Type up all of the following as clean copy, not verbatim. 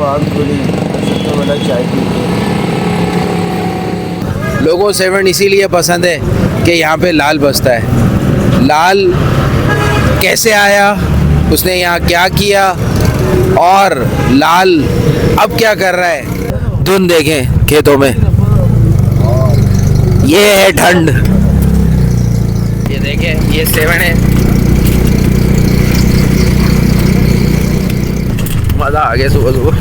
को आग खुली, सबसे बड़ा चाय पी के। लोगों को सेवन इसीलिए पसंद है कि यहाँ पे लाल बसता है। लाल कैसे आया, उसने यहाँ क्या किया और लाल अब क्या कर रहा है, धुंध देखें खेतों में। ये है ठंड, ये देखें, ये सेवन है। मजा आ गया सुबह सुबह।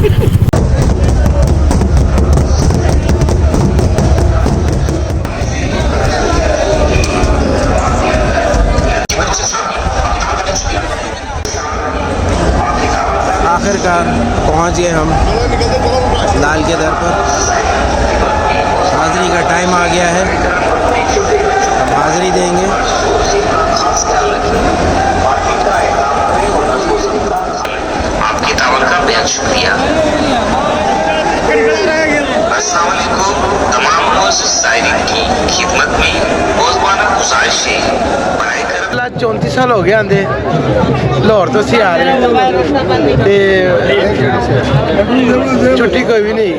आखिरकार पहुंच गए हम लाल के दर पर। हाज़िरी का टाइम आ गया है, हम हाज़िरी देंगे। आपकी दावत का बेहद शुक्रिया। अस्सलाम वालेकुम। तमाम साइरिन की खिदमत में रोज़ाना गुजारिश है 34 साल हो गए आंदे लाहौर तो सी आ रहे छुट्टी कोई भी नहीं।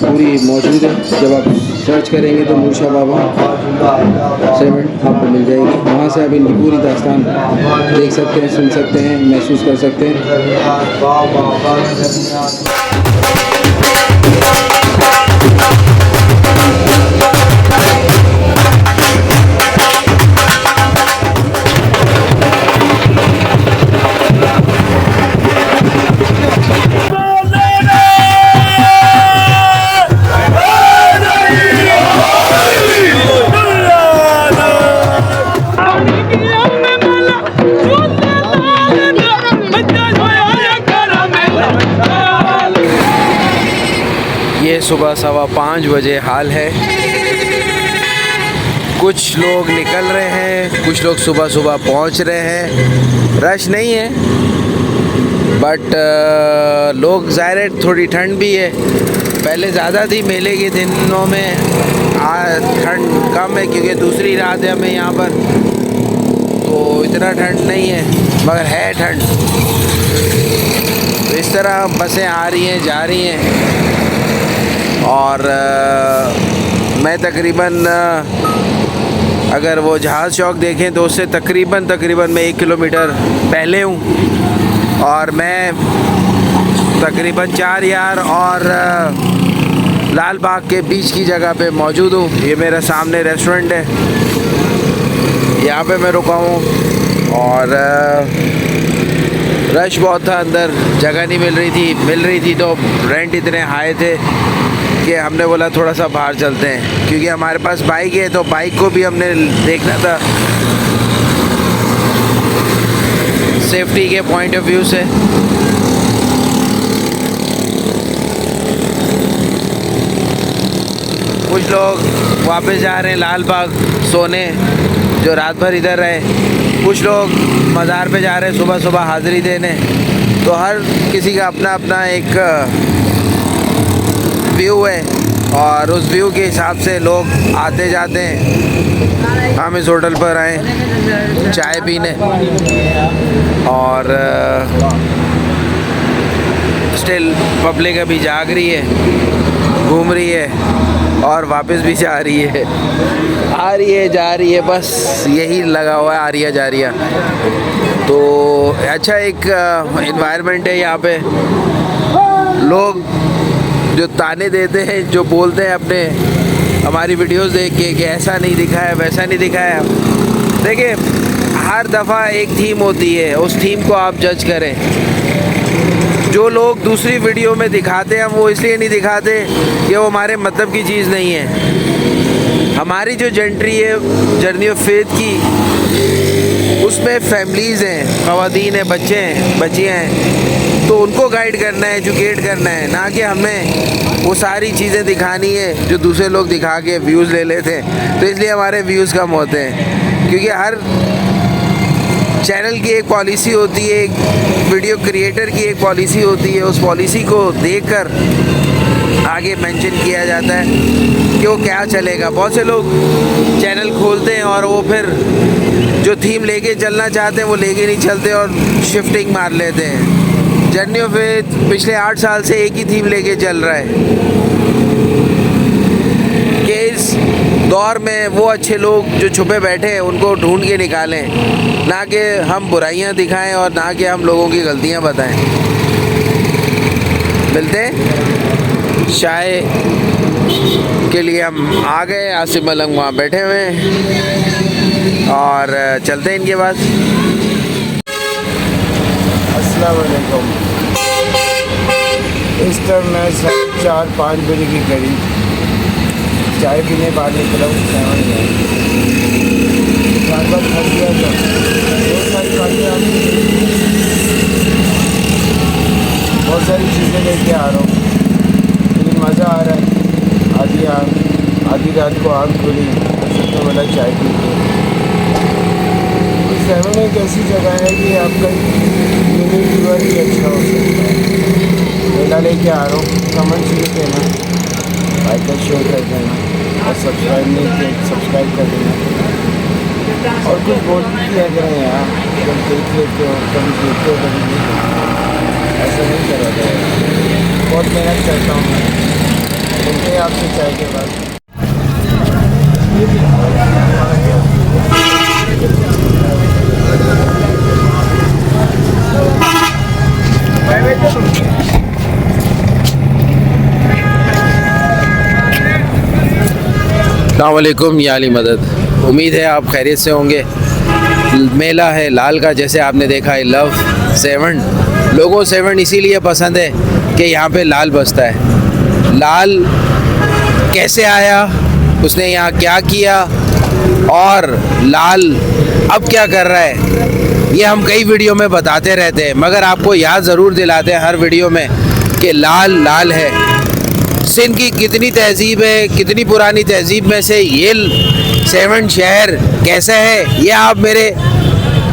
पूरी मौजूद है, जब आप सर्च करेंगे तो मूशा बाबा सेवन आपको मिल जाएगी। वहाँ से आप इनकी पूरी दास्तान देख सकते हैं, सुन सकते हैं, महसूस कर सकते हैं। ये सुबह 5:15 बजे हाल है। कुछ लोग निकल रहे हैं, कुछ लोग सुबह सुबह पहुंच रहे हैं। रश नहीं है बट लोग ज़ाहिर है, थोड़ी ठंड भी है। पहले ज़्यादा थी, मेले के दिनों में ठंड कम है क्योंकि दूसरी रात है हमें यहाँ पर, तो इतना ठंड नहीं है मगर है ठंड। तो इस तरह बसें आ रही हैं, जा रही हैं और मैं तकरीबन अगर वो जहाज़ चौक देखें तो उससे तकरीबन मैं 1 किलोमीटर पहले हूँ और मैं तकरीबन 4 यार और लाल बाग के बीच की जगह पे मौजूद हूँ। ये मेरा सामने रेस्टोरेंट है, यहाँ पे मैं रुका हूँ और रश बहुत था, अंदर जगह नहीं मिल रही थी तो रेंट इतने हाई थे कि हमने बोला थोड़ा सा बाहर चलते हैं, क्योंकि हमारे पास बाइक है तो बाइक को भी हमने देखना था सेफ्टी के पॉइंट ऑफ व्यू से। कुछ लोग वापस जा रहे हैं लाल बाग सोने, जो रात भर इधर रहे। कुछ लोग मज़ार पे जा रहे हैं सुबह सुबह हाज़िरी देने। तो हर किसी का अपना अपना एक व्यू है और उस व्यू के हिसाब से लोग आते जाते हैं। हम इस होटल पर आए चाय पीने और स्टिल पब्लिक अभी जाग रही है, घूम रही है और वापस भी जा रही है, आ रही है जा रही है, बस यही लगा हुआ है, आ रही है जा रही है। तो अच्छा एक एनवायरनमेंट है यहाँ पे। लोग जो ताने देते हैं, जो बोलते हैं अपने हमारी वीडियोस देख के कि ऐसा नहीं दिखाया वैसा नहीं दिखाया, देखिए हर दफ़ा एक थीम होती है, उस थीम को आप जज करें। जो लोग दूसरी वीडियो में दिखाते हैं, हम वो इसलिए नहीं दिखाते कि वो हमारे मतलब की चीज़ नहीं है। हमारी जो जर्नी ऑफ फेथ की, उसमें फैमिलीज़ हैं, ख़वातीन हैं, बच्चे हैं, बच्चियाँ हैं, तो उनको गाइड करना है, एजुकेट करना है, ना कि हमें वो सारी चीज़ें दिखानी है जो दूसरे लोग दिखा के व्यूज़ ले लेते हैं। तो इसलिए हमारे व्यूज़ कम होते हैं, क्योंकि हर चैनल की एक पॉलिसी होती है, एक वीडियो क्रिएटर की एक पॉलिसी होती है। उस पॉलिसी को देखकर आगे मेंशन किया जाता है कि वो क्या चलेगा। बहुत से लोग चैनल खोलते हैं और वो फिर जो थीम लेके चलना चाहते हैं वो लेके नहीं चलते और शिफ्टिंग मार लेते हैं। जर्नी ऑफ फेथ पिछले 8 साल से एक ही थीम लेके चल रहा है कि इस दौर में वो अच्छे लोग जो छुपे बैठे हैं उनको ढूंढ के निकालें, ना कि हम बुराइयां दिखाएं और ना कि हम लोगों की गलतियां बताएं। मिलते चाय के लिए हम आ गए, आसिफ मलंग वहाँ बैठे हुए हैं और चलते हैं इनके पास। अस्सलाम वालेकुम। इस टाइम मैं 4-5 बजे के करीब चाय पीने बाहर निकला हूँ। 7 में 4 बार थक गया था, 2 बहुत सारी चीज़ें लेके आ रहा हूँ, लेकिन मज़ा आ रहा है। आधी रात को आग खुली तो वाला चाय पी के। 7 एक ऐसी जगह है कि आपका इम्यूनिटी वर्क भी अच्छा हो सकता है। मेला लेके आ रहा हूँ, कमेंट शुरू देना, लाइक और शेयर कर देना और सब्सक्राइब नहीं किया सब्सक्राइब कर देना। और कुछ बोल भी किया करें यार, जब देख लेते हो कभी देखते हो कभी नहीं देखते, ऐसा नहीं करा जाए। बहुत मेहनत करता हूँ मैं। मिलते हैं आपसे चाय के बाद। अस्सलाम वालेकुम या अली मदद। उम्मीद है आप खैरियत से होंगे। मेला है लाल का, जैसे आपने देखा है लव 7। लोगों 7 इसीलिए पसंद है कि यहाँ पे लाल बसता है। लाल कैसे आया, उसने यहाँ क्या किया और लाल अब क्या कर रहा है, ये हम कई वीडियो में बताते रहते हैं, मगर आपको याद ज़रूर दिलाते हैं हर वीडियो में कि लाल लाल है। सिंध की कितनी तहज़ीब है, कितनी पुरानी तहज़ीब में से ये 7 शहर कैसा है, ये आप मेरे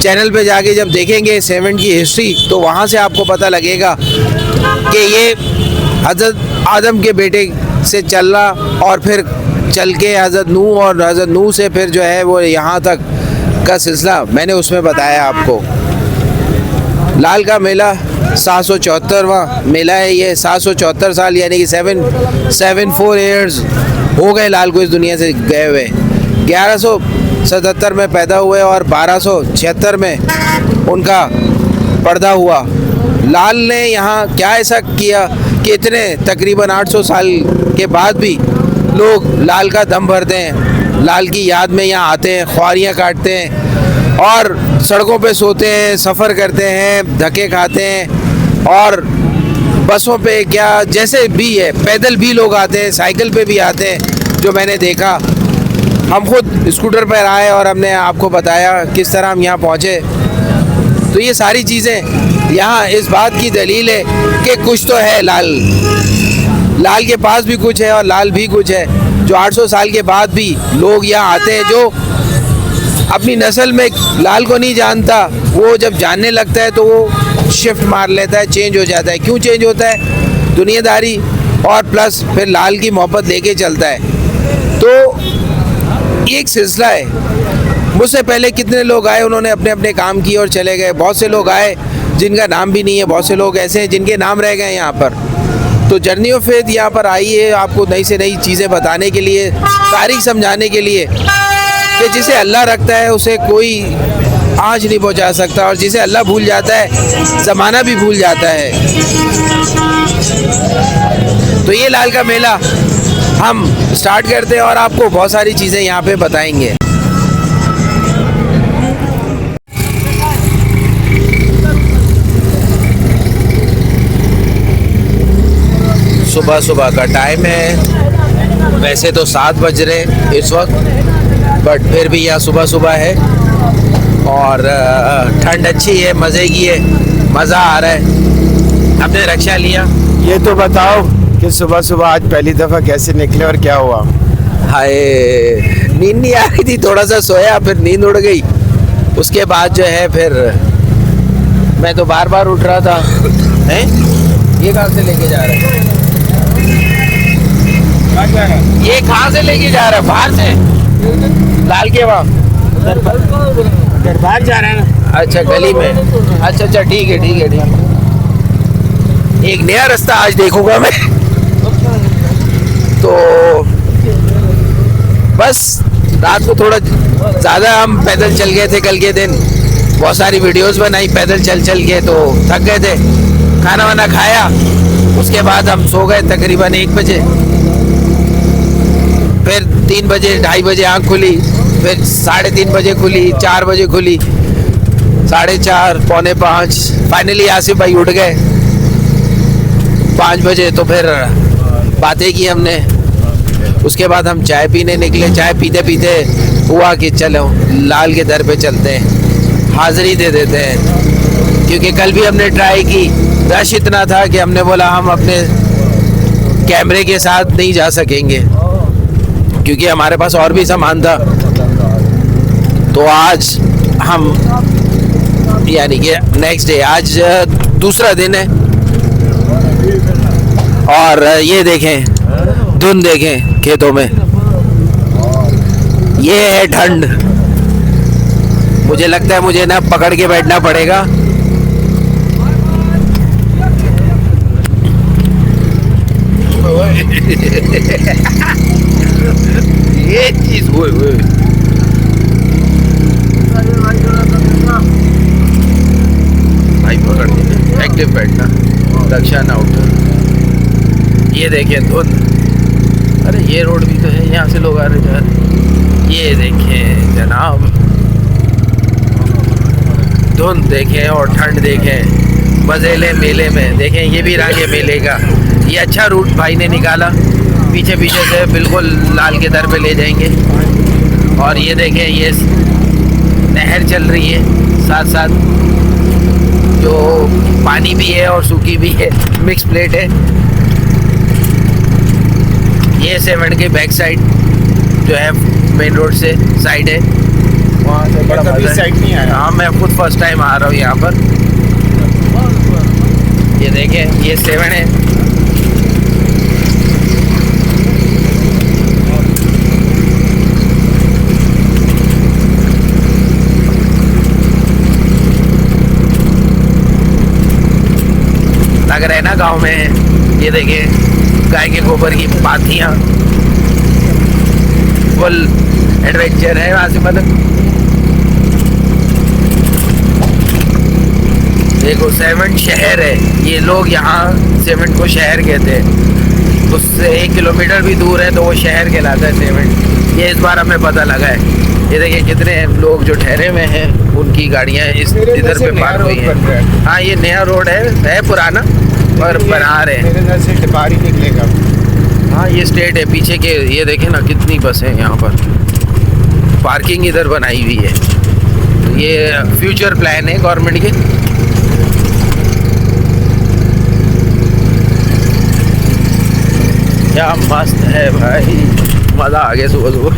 चैनल पे जाके जब देखेंगे 7 की हिस्ट्री, तो वहाँ से आपको पता लगेगा कि ये हज़रत आदम के बेटे से चलना और फिर चल के हज़रत नूह और हज़रत नूह से फिर जो है वो यहाँ तक का सिलसिला मैंने उसमें बताया आपको। लाल का मेला 774वां मेला है ये। 774 साल यानी कि 774 ईयर्स हो गए लाल को इस दुनिया से गए हुए। 1177 में पैदा हुए और 1276 में उनका पर्दा हुआ। लाल ने यहाँ क्या ऐसा किया कि इतने तकरीबन 800 साल के बाद भी लोग लाल का दम भरते हैं, लाल की याद में यहाँ आते हैं, ख्वारियाँ काटते हैं और सड़कों पे सोते हैं, सफ़र करते हैं, धक्के खाते हैं और बसों पे क्या जैसे भी है, पैदल भी लोग आते हैं, साइकिल पे भी आते हैं, जो मैंने देखा। हम खुद स्कूटर पर आए और हमने आपको बताया किस तरह हम यहाँ पहुँचे। तो ये सारी चीज़ें यहाँ इस बात की दलील है कि कुछ तो है लाल के पास भी कुछ है और लाल भी कुछ है, जो 800 साल के बाद भी लोग यहाँ आते हैं। जो अपनी नस्ल में लाल को नहीं जानता, वो जब जानने लगता है तो वो शिफ्ट मार लेता है, चेंज हो जाता है। क्यों चेंज होता है? दुनियादारी और प्लस फिर लाल की मोहब्बत लेके चलता है। तो एक सिलसिला है। मुझसे पहले कितने लोग आए, उन्होंने अपने अपने काम किए और चले गए। बहुत से लोग आए जिनका नाम भी नहीं है, बहुत से लोग ऐसे हैं जिनके नाम रह गए यहाँ पर। तो जर्नी ऑफ फेथ यहाँ पर आई है आपको नई से नई चीज़ें बताने के लिए, तारीख समझाने के लिए कि जिसे अल्लाह रखता है उसे कोई आज नहीं पहुँचा सकता, और जिसे अल्लाह भूल जाता है ज़माना भी भूल जाता है। तो ये लाल का मेला हम स्टार्ट करते हैं और आपको बहुत सारी चीज़ें यहाँ पे बताएंगे। सुबह सुबह का टाइम है, वैसे तो 7 बज रहे इस वक्त, बट फिर भी यहाँ सुबह सुबह है और ठंड अच्छी है, मज़े की है, मज़ा आ रहा है। हमने रक्षा लिया। ये तो बताओ कि सुबह सुबह आज पहली दफ़ा कैसे निकले और क्या हुआ? हाय, नींद नहीं आ रही थी, थोड़ा सा सोया, फिर नींद उड़ गई। उसके बाद जो है फिर मैं तो बार बार उठ रहा था। हैं? ये कहाँ से लेके जा रहा है? ये कहाँ से लेके जा रहा है? बाहर से? लाल के वहाँ दरबार जा रहा है ना? अच्छा, गली में। अच्छा अच्छा, ठीक है ठीक है ठीक है। एक नया रास्ता आज देखूंगा मैं। तो बस रात को थोड़ा ज़्यादा हम पैदल चल गए थे कल के दिन, बहुत सारी वीडियोस बनाई पैदल चल चल के, तो थक गए थे। खाना वाना खाया, उसके बाद हम सो गए तकरीबन 1 बजे। फिर 3 बजे 2:30 बजे आँख खुली, फिर 3:30 बजे खुली, 4 बजे खुली, 4:30, 4:45, फाइनली आसिफ भाई उठ गए 5 बजे। तो फिर बातें की हमने, उसके बाद हम चाय पीने निकले। चाय पीते पीते हुआ कि चलो लाल के दर पे चलते हैं, हाज़िरी दे देते हैं, क्योंकि कल भी हमने ट्राई की, रश इतना था कि हमने बोला हम अपने कैमरे के साथ नहीं जा सकेंगे क्योंकि हमारे पास और भी सामान था। तो आज हम यानी कि नेक्स्ट डे, आज दूसरा दिन है और ये देखें धुंध, देखें खेतों में, ये है ठंड। मुझे लगता है मुझे ना पकड़ के बैठना पड़ेगा। ये चीज हुए भाई पकड़ दीजिए, एक्टिव बैठना, रक्षा ना उठो। ये देखें धुंध, अरे ये रोड भी तो है, यहाँ से लोग आ रहे जा रहे। ये देखें जनाब, धुंध देखें और ठंड देखें, मजे ले मेले में। देखें ये भी रंग है मेले का। ये अच्छा रूट भाई ने निकाला, पीछे पीछे से बिल्कुल लाल के दर पे ले जाएंगे। और ये देखें ये नहर चल रही है, साथ साथ जो पानी भी है और सूखी भी है, मिक्स प्लेट है। ये 7 के बैक साइड जो है मेन रोड से साइड है, वहाँ से बड़ा मजा साइड नहीं आया। हाँ, मैं खुद फर्स्ट टाइम आ रहा हूँ यहाँ पर। ये देखें ये 7 है। लग रहा है ना गांव में है। ये देखें गाय के गोबर की पाथियाँ, फुल एडवेंचर है वहाँ से। मतलब देखो 7 शहर है, ये लोग यहाँ 7 को शहर कहते हैं। उससे 1 किलोमीटर भी दूर है तो वो शहर कहलाता है 7। ये इस बार हमें पता लगा है। ये देखिए कितने लोग जो ठहरे हुए हैं, उनकी गाड़ियाँ इधर पे पार्क हुई हैं। हाँ, ये नया रोड है पुराना, पर बना रहे हैं। मेरे नजर से टिपारी निकलेगा। हाँ, ये स्टेट है पीछे के। ये देखें ना कितनी बसें हैं यहाँ पर, पार्किंग इधर बनाई हुई है। तो ये फ्यूचर प्लान है गवर्नमेंट के। क्या मस्त है भाई, मज़ा आ गया सुबह सुबह।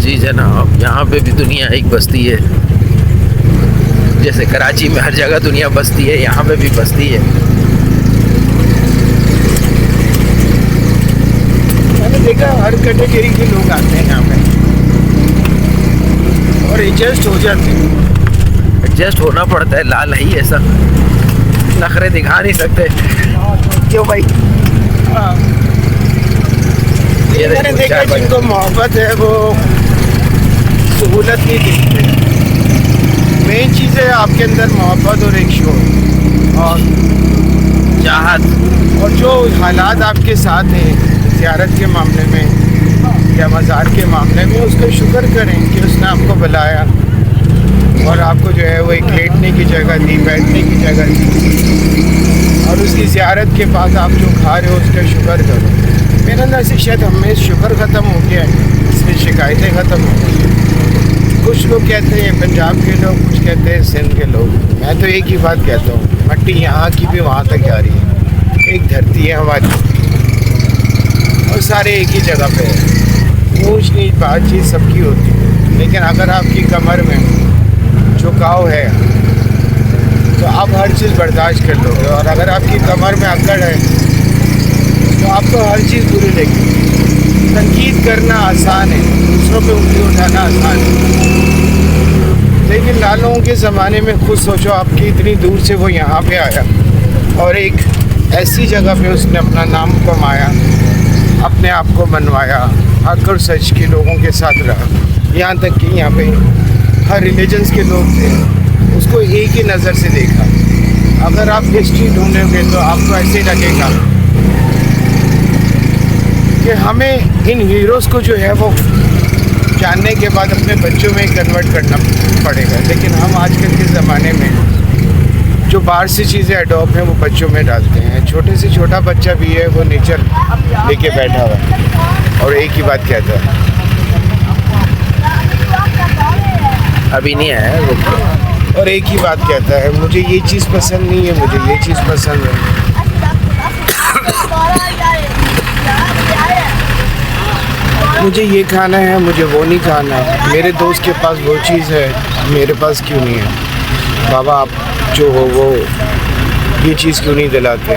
जी जनाब, यहाँ पे भी दुनिया एक बस्ती है। जैसे कराची में हर जगह दुनिया बसती है, यहाँ पे भी बसती है। मैंने देखा हर कैटेगरी के लोग आते हैं यहाँ पे और एडजस्ट हो जाते हैं। एडजस्ट होना पड़ता है, लाल ही ऐसा नखरे दिखा नहीं सकते। क्यों भाई? हाँ। ये मैंने देखा जिनको मोहब्बत है वो सहूलत नहीं देखते। मेन चीज़ है आपके अंदर मोहब्बत और एक शौक और चाहत। और जो हालात आपके साथ हैं ज़ियारत के मामले में या मज़ार के मामले में, उसका शुक्र करें कि उसने आपको बुलाया और आपको जो है वो एक लेटने की जगह दी, बैठने की जगह दी, और उसकी ज़ियारत के पास आप जो खा रहे हो उसका शुक्र करो। मेरे अंदर से शायद हमें शुक्र ख़त्म हो गया है, इसलिए शिकायतें ख़त्म हो गई हैं। कुछ लोग कहते हैं पंजाब के लोग, कुछ कहते हैं सिंध के लोग। मैं तो एक ही बात कहता हूँ, मट्टी यहाँ की भी वहाँ तक जा रही है। एक धरती है हमारी और सारे एक ही जगह पे है। ऊँच नीच बातचीत सबकी होती है, लेकिन अगर आपकी कमर में झुकाव है तो आप हर चीज़ बर्दाश्त कर लोगे, और अगर आपकी कमर में अकड़ है तो आपको हर चीज़ बुरी लगेगी। तनकीद करना आसान है, दूसरों पे उंगली उठाना आसान है, लेकिन लालों के ज़माने में खुद सोचो आपकी इतनी दूर से वो यहाँ पे आया और एक ऐसी जगह पे उसने अपना नाम कमाया, अपने आप को मनवाया, हक और सच के लोगों के साथ रहा। यहाँ तक कि यहाँ पे हर रिलीजन्स के लोग थे, उसको एक ही नज़र से देखा। अगर आप हिस्ट्री ढूंढोगे तो आपको ऐसे लगेगा कि हमें इन हीरोज़ को जो है वो जानने के बाद अपने बच्चों में कन्वर्ट करना पड़ेगा। लेकिन हम आजकल के ज़माने में जो बाहर से चीज़ें अडॉप्ट हैं वो बच्चों में डालते हैं। छोटे से छोटा बच्चा भी है वो नेचर लेके बैठा हुआ है और एक ही बात कहता है। अभी नहीं आया वो, और एक ही बात कहता है, मुझे ये चीज़ पसंद नहीं है, मुझे ये चीज़ पसंद है। मुझे ये खाना है, मुझे वो नहीं खाना। मेरे दोस्त के पास वो चीज़ है, मेरे पास क्यों नहीं है? बाबा आप जो हो वो ये चीज़ क्यों नहीं दिलाते?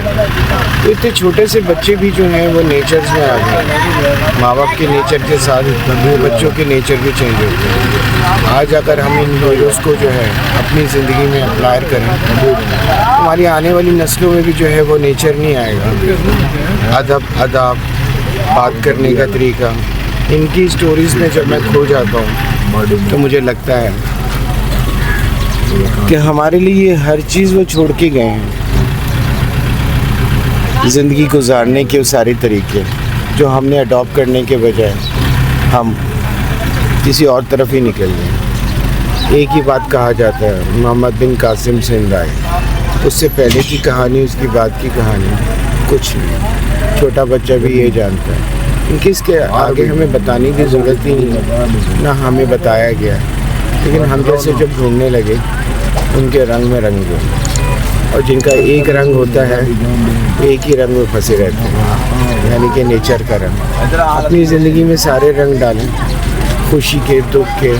तो इतने छोटे से बच्चे भी जो हैं वो नेचर्स में आ गए। माँ बाप के नेचर के साथ अपने बच्चों के नेचर भी चेंज होते हैं। आज अगर हम इन हीरोज़ को जो है अपनी ज़िंदगी में अप्लाई करें, हमारी आने वाली नस्लों में भी जो है वो नेचर नहीं आएगा। अदब बात करने का तरीका, इनकी स्टोरीज़ में जब मैं खो जाता हूँ तो मुझे लगता है कि हमारे लिए हर चीज़ वो छोड़ के गए हैं। ज़िंदगी गुजारने के वो सारे तरीके जो हमने अडॉप्ट करने के बजाय हम किसी और तरफ ही निकल गए। एक ही बात कहा जाता है, मोहम्मद बिन कासिम सिंध आए, उससे पहले की कहानी, उसकी बाद की कहानी कुछ नहीं। छोटा बच्चा भी ये जानता है। इनके इसके आगे हमें बताने की ज़रूरत ही नहीं है, ना हमें बताया गया। लेकिन हम जैसे जब ढूंढने लगे उनके रंग में रंग गए, और जिनका एक रंग होता है एक ही रंग में फंसे रहते हैं, यानी कि नेचर का रंग। अपनी ज़िंदगी में सारे रंग डालें, खुशी के, दुख के,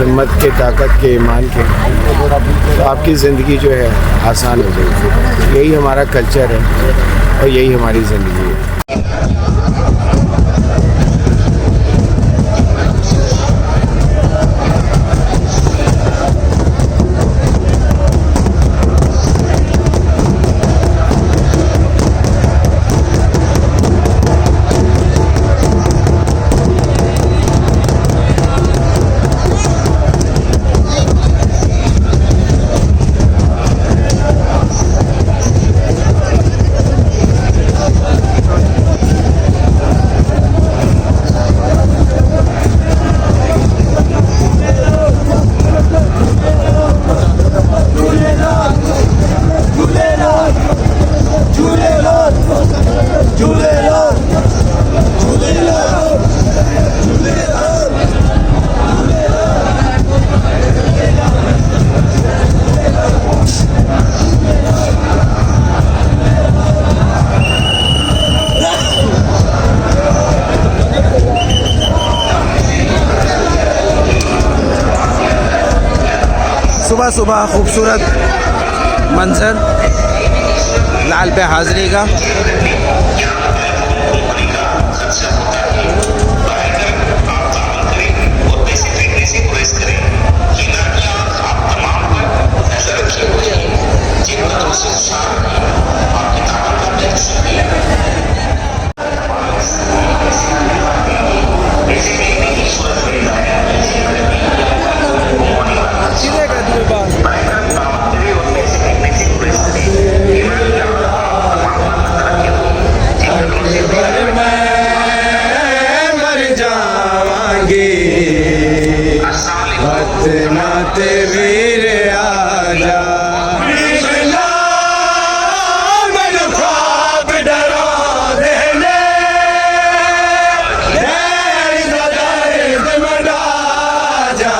हिम्मत के, ताकत के, ईमान के, तो आपकी ज़िंदगी जो है आसान हो जाएगी। यही हमारा कल्चर है और यही हमारी ज़िंदगी है। सुबह सुबह खूबसूरत मंजर लाल पे हाज़िरी का। नाते वीर आजा मैनू ख्वाब डरा देने दर्द मना जा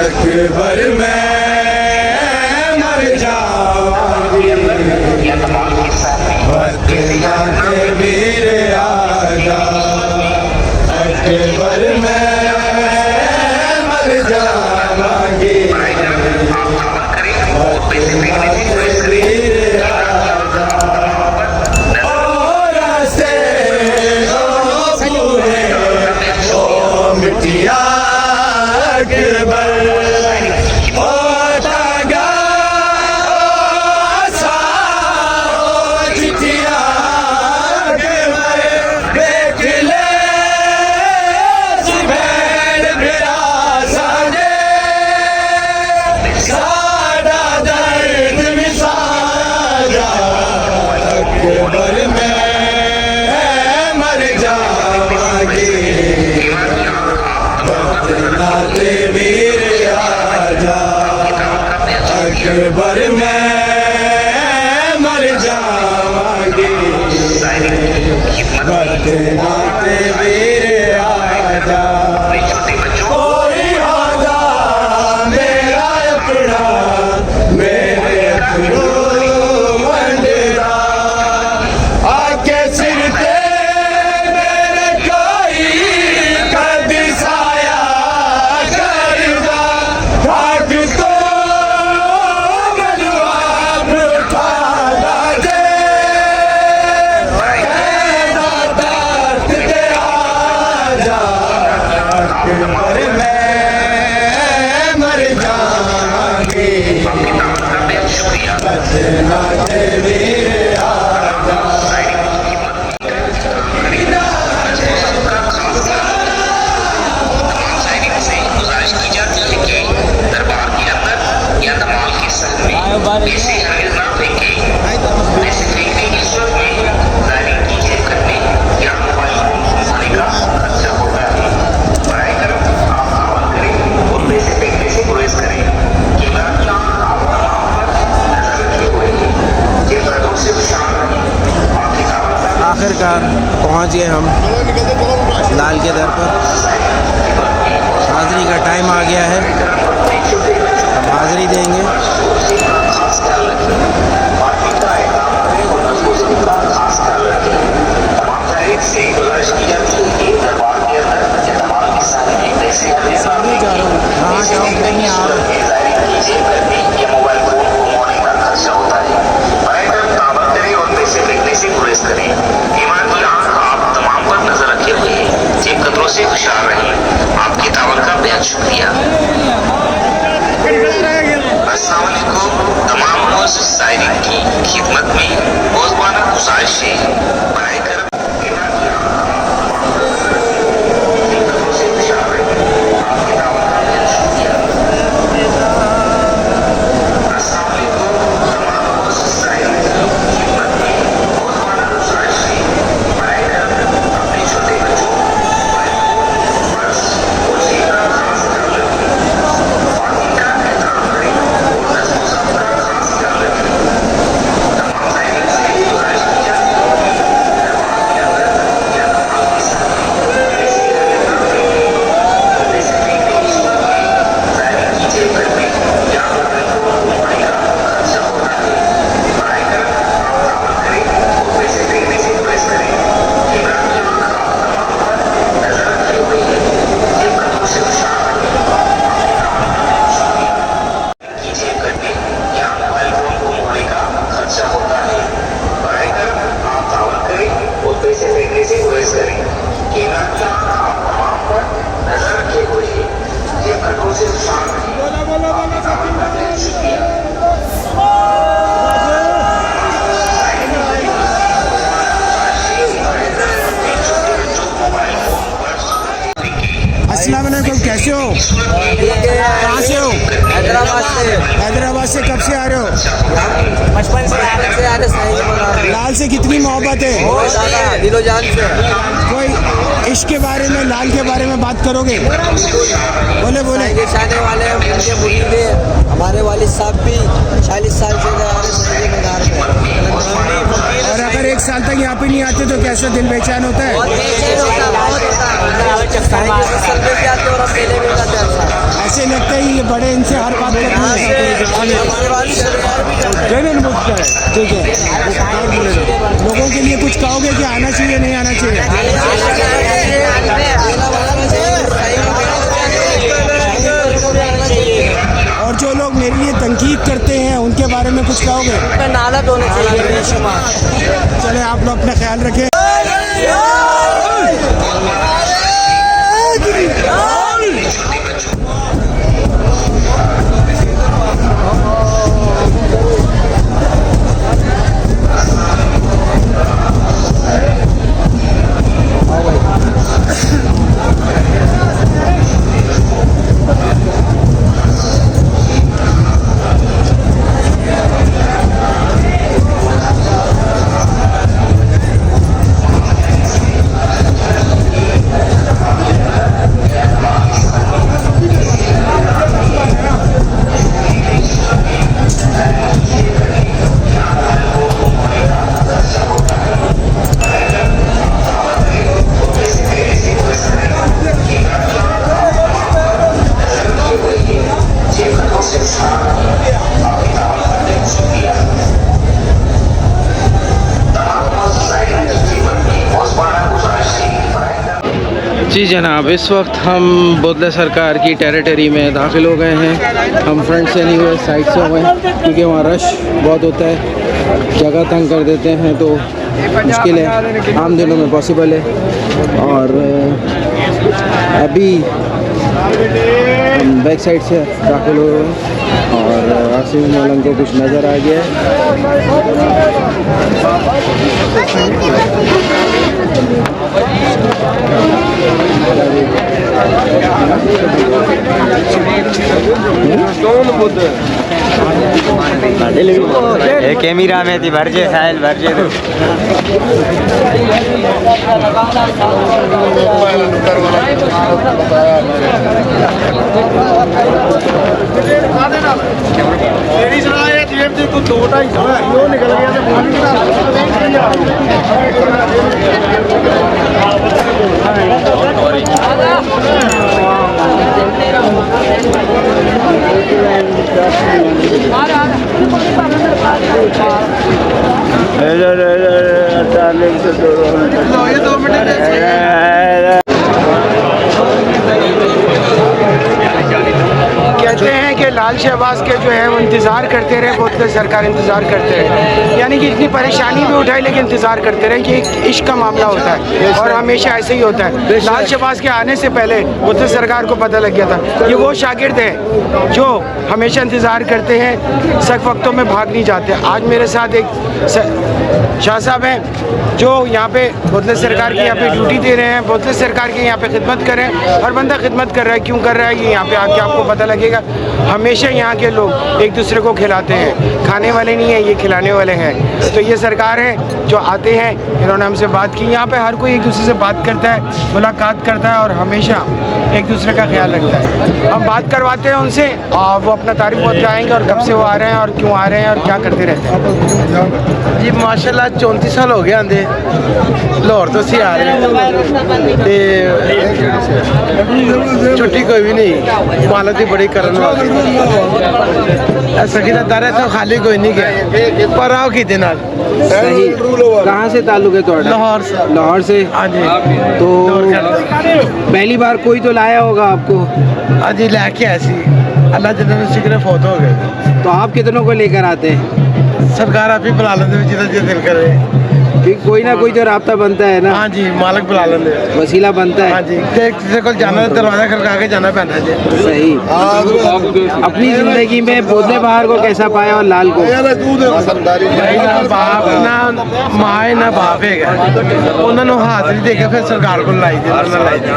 अकबर मैं मर जाऊंगी नाते वीर आजा अकबर मैं अकबर मैं मर जावांगी नाते वीर आजा कोई आजा मेरा अपना मेरे अपनों वंडरा आके सिर ते मेरे कोई कदी साया करदा ठाक तो आखिरकार पहुंच गए हम लाल के दर पर। हाज़िरी का टाइम आ गया है, हम हाज़िरी देंगे। हाँ जाऊँ नहीं आ रहा से खुशहाल रहें। आपकी दावत का बेहद शुक्रिया। अस्सलाम वालेकुम। तमाम मोअज़्ज़िज़ साइरीन की खिदमत में रोज़ाना गुज़ारिश है बनाए कर कब से आ रहे हो? बचपन से आने सही बोला। लाल से कितनी मोहब्बत है? बहुत ज़्यादा दिलो जान से। कोई इश्क के बारे में, लाल के बारे में बात करोगे? बोले बोले। ये चाहने वाले हैं, उनके मुरीद हैं। हमारे वालिद साहब भी 40 साल से जा रहे हैं मज़ार पे। और अगर 1 साल तक यहाँ पे नहीं आते तो कैसा दिल बेचैन होता है? बहुत बेचैन होता है, बहुत होता है। सलबे भी आते और हम मेले में जाते हैं। ऐसे लगता है ये बड़े इनसे हर बात करते हैं। हमारे वालिद सरकार भी जाते हैं। ठीक है, लोगों के लिए कुछ कहोगे कि आना चाहिए नहीं आना चाहिए? और जो लोग मेरे लिए तनकीद करते हैं उनके बारे में कुछ कहोगे? नालत होने चाहिए बेशुमार। चले आप लोग अपना ख्याल रखें। जी जनाब, इस वक्त हम बोदले सरकार की टेरिटरी में दाखिल हो गए हैं। हम फ्रंट से नहीं हुए, साइड से हुए क्योंकि वहाँ रश बहुत होता है, जगह तंग कर देते हैं तो मुश्किल है, आम दिनों में पॉसिबल है। और अभी हम बैक साइड से दाखिल हो रहे हैं और आसिफ मौलाना को कुछ नज़र आ गया है। कैमरा में थी भरजे साहिल भरजे तो निकल गया कहते हैं कि लाल शहबाज के जो है वो इंतज़ार करते रहे, बोदले सरकार इंतज़ार करते रहे, यानी कि इतनी परेशानी भी उठाई लेकिन इंतज़ार करते रहे कि एक इश्क का मामला होता है और हमेशा ऐसे ही होता है। लाल शहबाज के आने से पहले बोदले सरकार को पता लग गया था ये वो शागिर्द हैं जो हमेशा इंतज़ार करते हैं, सख्त वक्तों में भाग नहीं जाते। आज मेरे साथ एक शाह साहब हैं जो यहाँ पे बोदले सरकार की यहाँ पे ड्यूटी दे रहे हैं, बोदले सरकार की यहाँ पे खिदमत कर रहे हैं। हर बंदा खिदमत कर रहा है, क्यों कर रहा है ये यहाँ पे आके आपको पता लगेगा। हमेशा यहाँ के लोग एक दूसरे को खिलाते हैं, खाने वाले नहीं हैं, ये खिलाने वाले हैं। तो ये सरकार है जो आते हैं, इन्होंने हमसे बात की। यहाँ पे हर कोई एक दूसरे से बात करता है, मुलाकात करता है और हमेशा एक दूसरे का ख्याल रखता है। हम बात करवाते हैं उनसे और वो अपना तारीफ बताएंगे और कब से वो आ रहे हैं और क्यों आ रहे हैं और क्या करते रहते हैं। जी माशाल्लाह 34 साल हो गए आंदे लाहौर तो सी आ रहे हैं, छुट्टी कोई भी नहीं, मालक की बड़ी करन वाली सकी दर है तो खाली कोई नहीं गया पर आओ कि दिन सही। कहाँ से ताल्लुक है ਤੁਹਾਡਾ? लाहौर से। लाहौर से। हाँ जी, तो पहली बार कोई तो लाया होगा आपको? हाँ जी लैके ऐसी अल्लाह जिन्होंने शिक्र फौत हो गए। तो आप कितनों को लेकर आते हैं? सरकार आप ही बुला लेते जितना जो दिल करे कोई ना कोई तो रास्ता बनता है ना, हाँ जी, मालिक बुला लेंगे। वसीला बनता हाँ है। जी, किसी को जाना है दरवाजा खड़का के जाना पैंदा जी। सही। अपनी जिंदगी में बोधले बहार को कैसा पाया और लाल को? भाई ना बाप ना माँ है ना बाप है, उन्होंने हाजिरी दे के फिर सरकार को लाई दी, उन्होंने लाई दी।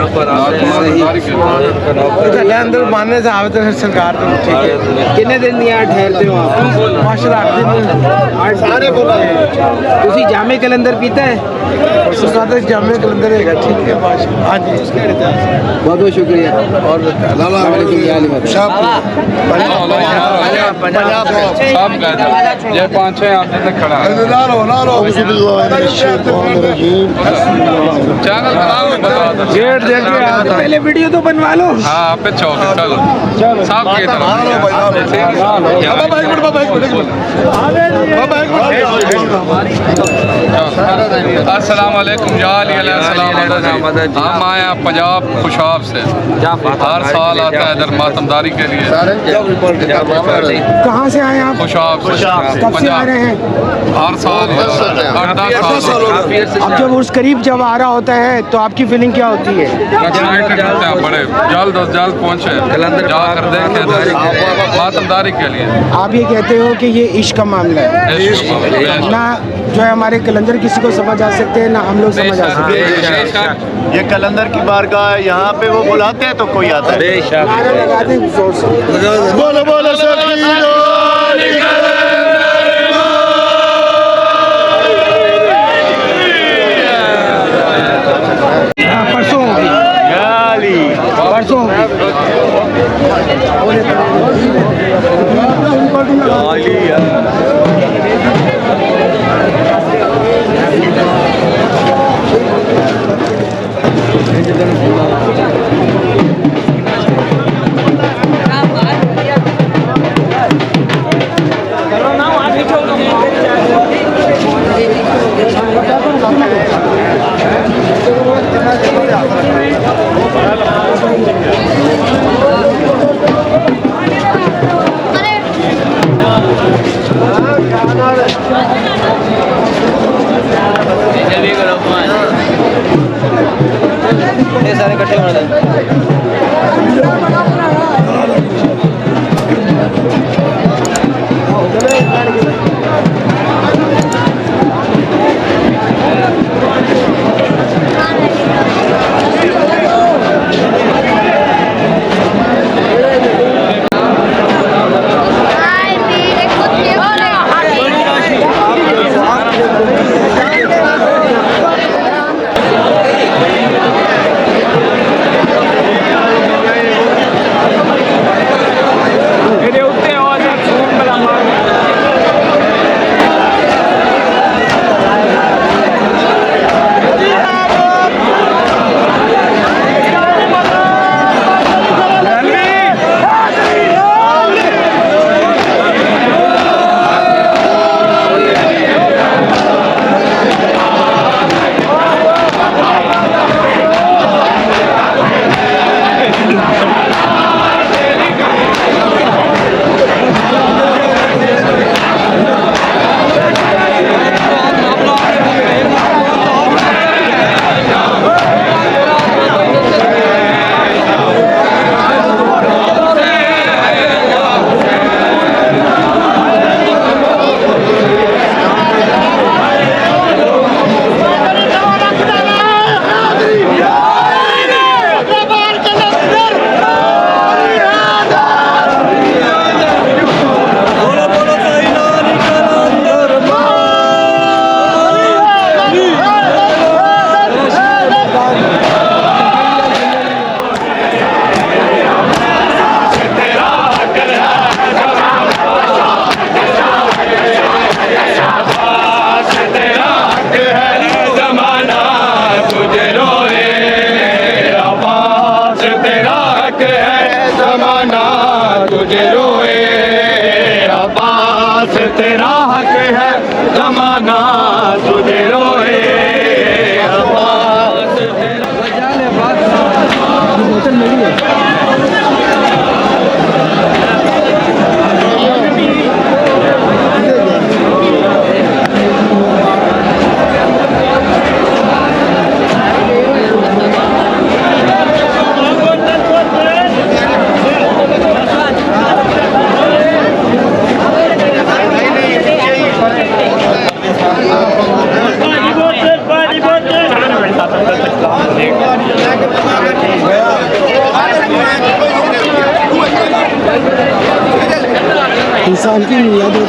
तो अंदर मानने से आवे तो फिर सरकार तो ठीक है। कितने दिन यहाँ ठहरते हो आप? माशाल्लाह 8 दिन सारे तुसी जामे कलंदर पीता है? उसका तो जामे कलंदर है, ठीक है माशाल्लाह। हाँ जी, बहुत बहुत शुक्रिया। और ये 5-6 आते तक खड़ा है। चैनल बनाओ, बता दो। गेट देख के पहले वीडियो तो बनवा लो। हाँ पे चौक चलो साहब की तरफ। अस्सलाम वालेकुम यार, हम आए हैं पंजाब खुशाब से, हर साल आता है इधर मातमदारी के लिए। कहाँ से आए आप? खुशाब से कब से आ रहे हैं? हर साल 8-10 साल। अब जब उस करीब जब आ रहा होता है तो आपकी फीलिंग क्या होती है? एक्साइटेड होते हैं बड़े, जल्द अज जल्द पहुँचे जाकर देखें मातमदारी के लिए। आप ये कहते हो कि ये इश्क का मामला है, ना जो है हमारे कलंदर किसी को समझ आ सकते हैं, ना हम लोग समझ आ सकते हैं। ये कलंदर की बारगाह है, यहाँ पे वो बुलाते हैं तो कोई आता है। नारा लगा दें जोर से। बोलो बोलो परसों होगी, परसों सारे इकट्ठे होने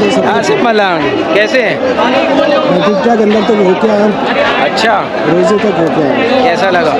है सब आसिफ मलान कैसे हैं? ठीक ठाक अंदर तक होके आया हूँ, अच्छा, रोजे तक होके आया हूँ। कैसा लगा?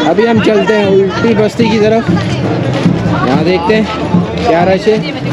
अभी हम चलते हैं उल्टी बस्ती की तरफ, यहाँ देखते हैं क्या रश है।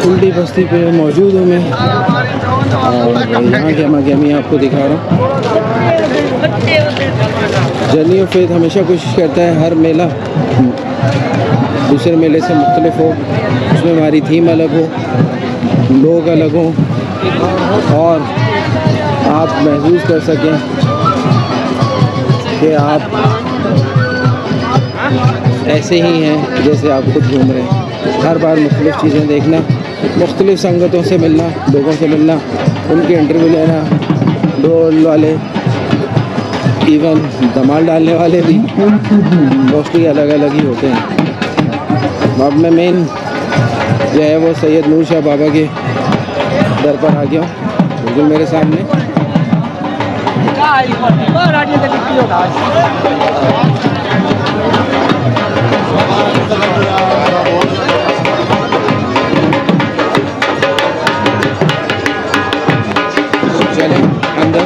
उल्टी बस्ती पे मौजूद हूँ मैं और यहाँ के मैं आपको दिखा रहा हूँ। जर्नी ऑफ फेथ हमेशा कोशिश करता है हर मेला दूसरे मेले से मुख्तलिफ हो, उसमें हमारी थीम अलग हो, लोग अलग हों और आप महसूस कर सकें कि आप ऐसे ही हैं जैसे आप खुद घूम रहे हैं। हर बार मुख्तलिफ़ चीज़ें देखना, मुख्तलिफ़ संगतों से मिलना, लोगों से मिलना, उनके इंटरव्यू लेना, ढोल वाले, इवन धमाल डालने वाले भी मोस्टली अलग अलग ही होते हैं। अब मैं मेन जो है वो सैयद नूर शाह बाबा के दर पर आ गया हूँ, बिल्कुल मेरे सामने। चले अंदर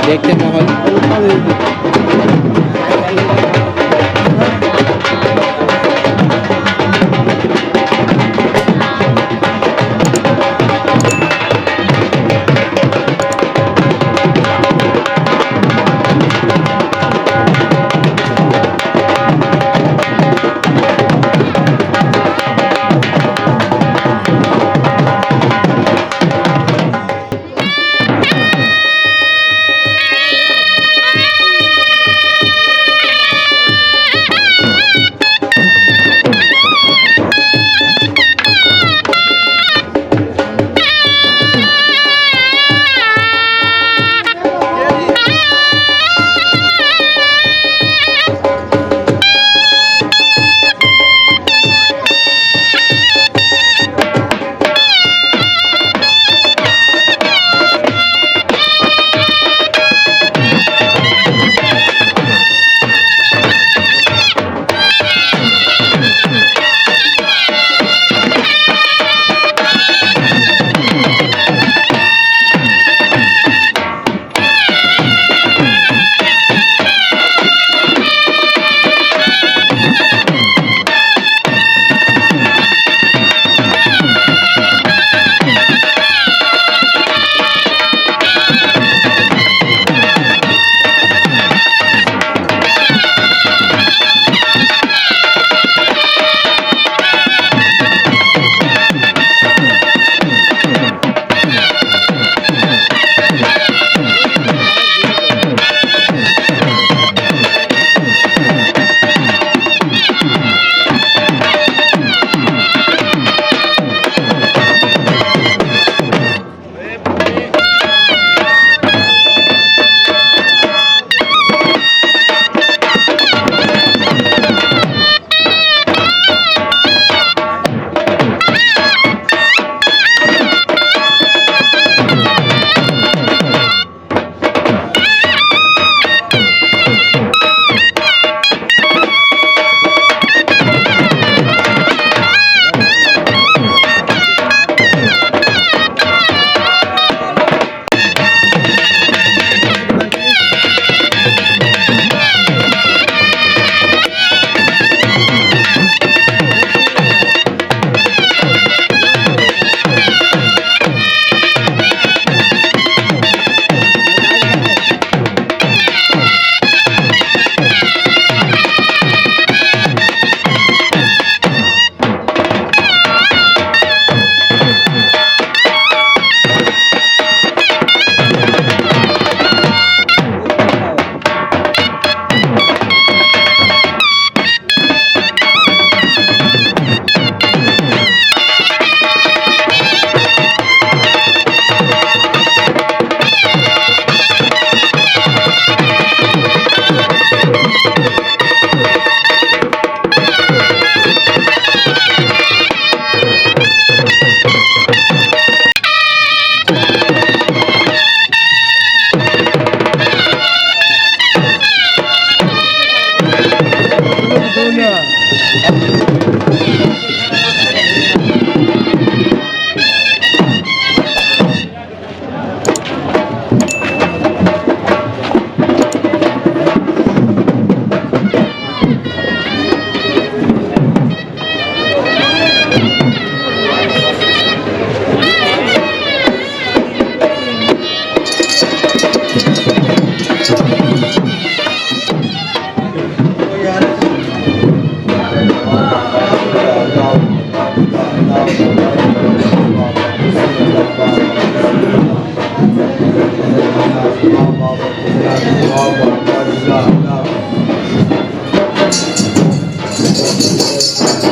देखते माहौल।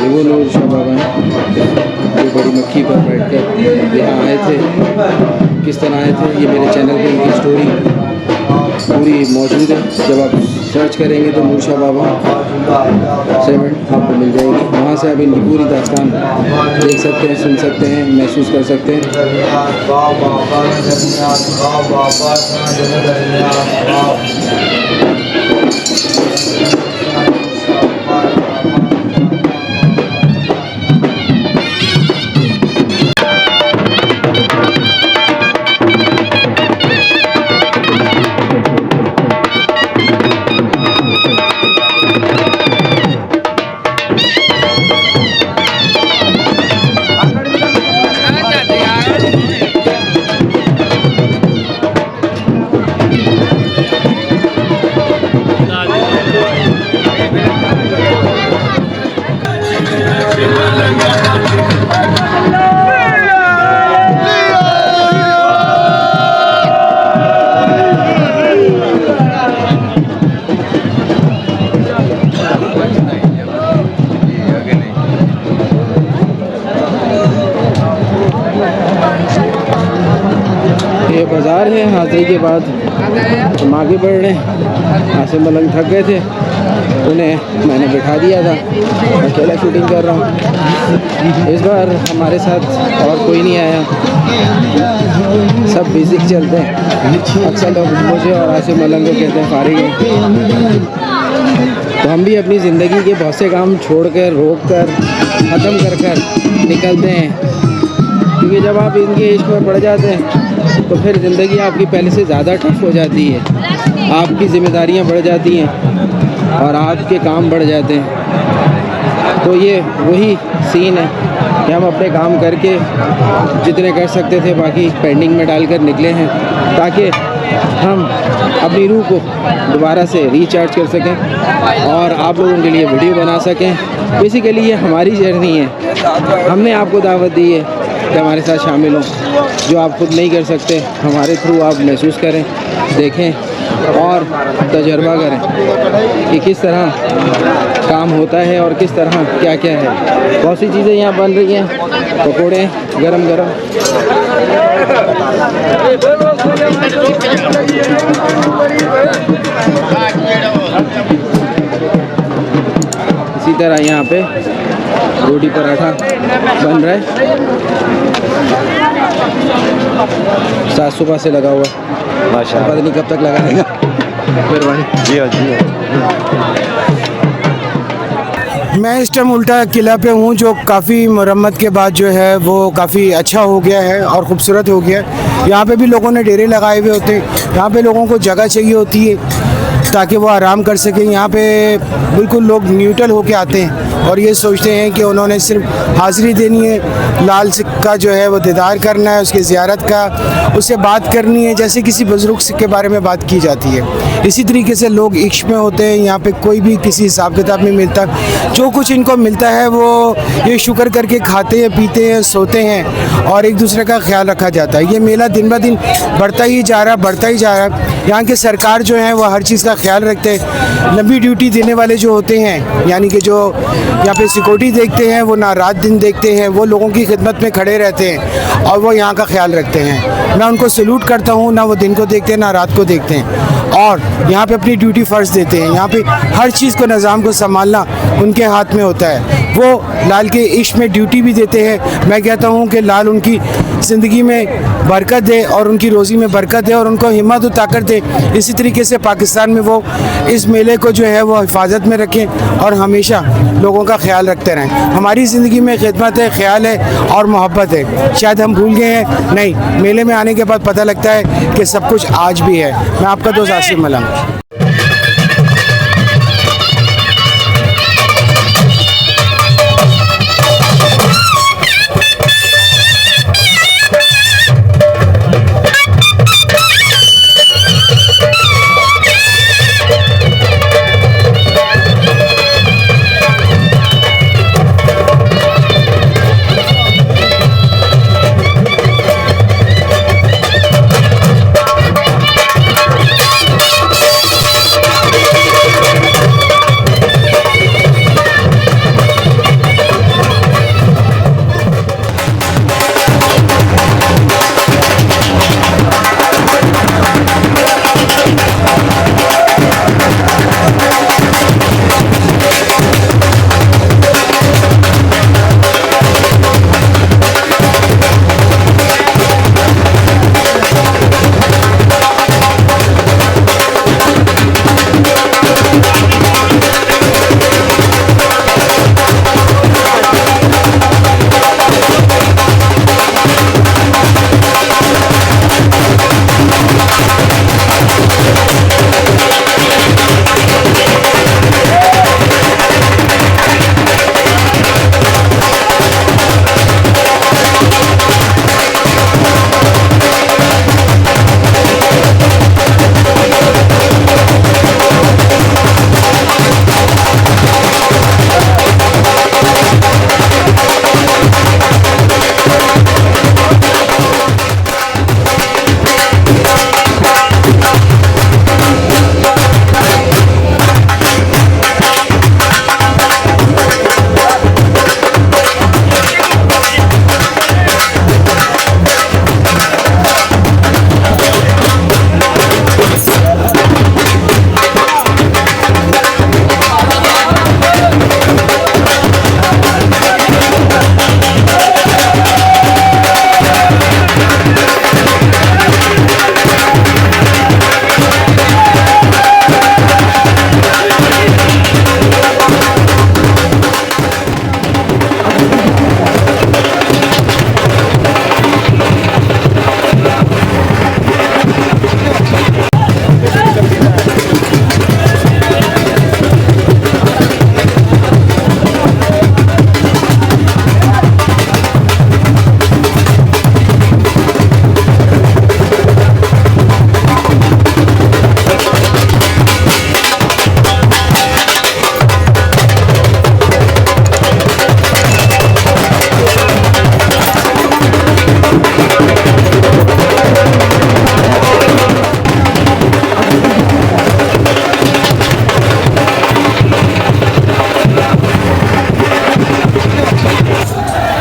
वो नूर शाह बाबा हैं जो बड़ी मक्खी पर बैठकर यहाँ आए थे। किस तरह आए थे, ये मेरे चैनल पे इनकी स्टोरी पूरी मौजूद है। जब आप सर्च करेंगे तो नूर शाह बाबा 7 आपको मिल जाएगी। वहाँ से आप इनकी पूरी दास्तान देख सकते हैं, सुन सकते हैं, महसूस कर सकते हैं। ये बाज़ार है। हाज़िरी के बाद हम आगे बढ़ रहे हैं। आसिम मलंग थक गए थे, उन्हें मैंने बिठा दिया था, अकेला शूटिंग कर रहा हूँ। इस बार हमारे साथ और कोई नहीं आया, सब बिज़ी चलते हैं। अक्सर लोग मुझे और आसिम मलंग को कहते हैं फारिग है, तो हम भी अपनी ज़िंदगी के बहुत से काम छोड़कर, रोक कर, ख़त्म कर कर निकलते हैं। क्योंकि जब आप इनके इश्क में पड़ जाते हैं तो फिर ज़िंदगी आपकी पहले से ज़्यादा टफ हो जाती है, आपकी ज़िम्मेदारियाँ बढ़ जाती हैं और आपके काम बढ़ जाते हैं। तो ये वही सीन है कि हम अपने काम करके जितने कर सकते थे बाकी पेंडिंग में डालकर निकले हैं, ताकि हम अपनी रूह को दोबारा से रिचार्ज कर सकें और आप लोगों के लिए वीडियो बना सकें। बेसिकली ये हमारी जर्नी है। हमने आपको दावत दी है कि हमारे साथ शामिल हों। जो आप खुद नहीं कर सकते, हमारे थ्रू आप महसूस करें, देखें और तजर्बा करें कि किस तरह काम होता है और किस तरह क्या क्या है। बहुत सी चीज़ें यहाँ बन रही हैं, पकोड़े गरम गरम। इसी तरह यहाँ पे रोटी पराठा बन रहा है। सात सुबह से लगा हुआ, पता नहीं कब तक लगा रहेगा। मैं इस टाइम उल्टा किला पे हूँ, जो काफ़ी मरम्मत के बाद जो है वो काफ़ी अच्छा हो गया है और ख़ूबसूरत हो गया है। यहाँ पे भी लोगों ने डेरे लगाए हुए होते हैं। यहाँ पे लोगों को जगह चाहिए होती है ताकि वो आराम कर सकें। यहाँ पे बिल्कुल लोग न्यूट्रल होके आते हैं और ये सोचते हैं कि उन्होंने सिर्फ हाज़िरी देनी है, लाल का जो है वो दीदार करना है, उसकी ज़ियारत का, उससे बात करनी है, जैसे किसी बुज़ुर्ग के बारे में बात की जाती है। इसी तरीके से लोग इश्क में होते हैं। यहाँ पे कोई भी किसी हिसाब किताब नहीं मिलता। जो कुछ इनको मिलता है वो ये शुक्र करके खाते हैं, पीते हैं, सोते हैं और एक दूसरे का ख्याल रखा जाता है। ये मेला दिन ब दिन बढ़ता ही जा रहा है, बढ़ता ही जा रहा है। यहाँ की सरकार जो है वो हर चीज़ का ख्याल रखते हैं। लंबी ड्यूटी देने वाले जो होते हैं, यानी कि जो यहाँ पे सिक्योरिटी देखते हैं, वो ना रात दिन देखते हैं, वो लोगों की खिदमत में खड़े रहते हैं और वो यहाँ का ख्याल रखते हैं। मैं उनको सैल्यूट करता हूँ। ना वो दिन को देखते हैं ना रात को देखते हैं और यहाँ पे अपनी ड्यूटी फ़र्ज़ देते हैं। यहाँ पे हर चीज़ को, निज़ाम को संभालना उनके हाथ में होता है। वो लाल के इश्क में ड्यूटी भी देते हैं। मैं कहता हूँ कि लाल उनकी ज़िंदगी में बरकत दे और उनकी रोज़ी में बरकत दे और उनको हिम्मत और ताकत दे। इसी तरीके से पाकिस्तान में वो इस मेले को जो है वो हिफाजत में रखें और हमेशा लोगों का ख्याल रखते रहें। हमारी ज़िंदगी में खिदमत है, ख्याल है और मोहब्बत है। शायद हम भूल गए हैं, नहीं, मेले में आने के बाद पता लगता है कि सब कुछ आज भी है। मैं आपका दोस्त आसिफ मलंग।